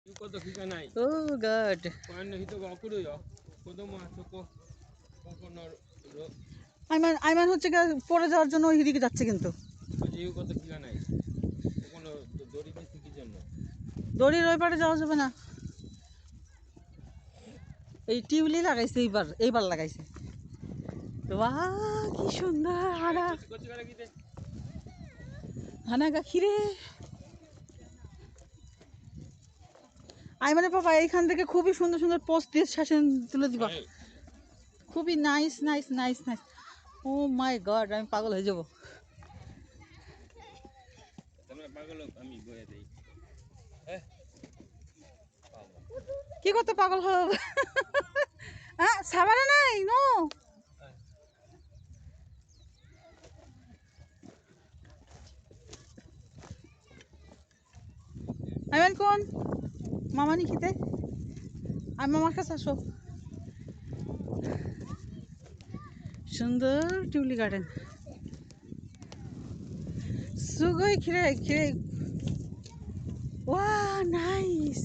Oh God. Ayman হচ্ছে পড়ে যাওয়ার জন্য ওই দিকে যাচ্ছে কিন্তু দড়ির ওই পারে যাওয়া যাবে না। এই টিউলি লাগাইছে এইবার লাগাইছে। বাহ কি সুন্দর হানা গাখি রে। আইমানের বাবা এইখান থেকে খুবই সুন্দর সুন্দর পোস্ট দিয়ে শাসন তুলে দিবা। খুবই নাইস নাইস নাইস নাইস। ও মাই গড আমি পাগল হয়ে যাবো। কি করতে পাগল হব? হ্যাঁ সাবানা নাই নো। আইমান কোন মামা নি খেতে আমি মামার কাছে আসো। সুন্দর টিউলি গার্ডেন সুগই খিরে খিরে। ওয়া নাইস।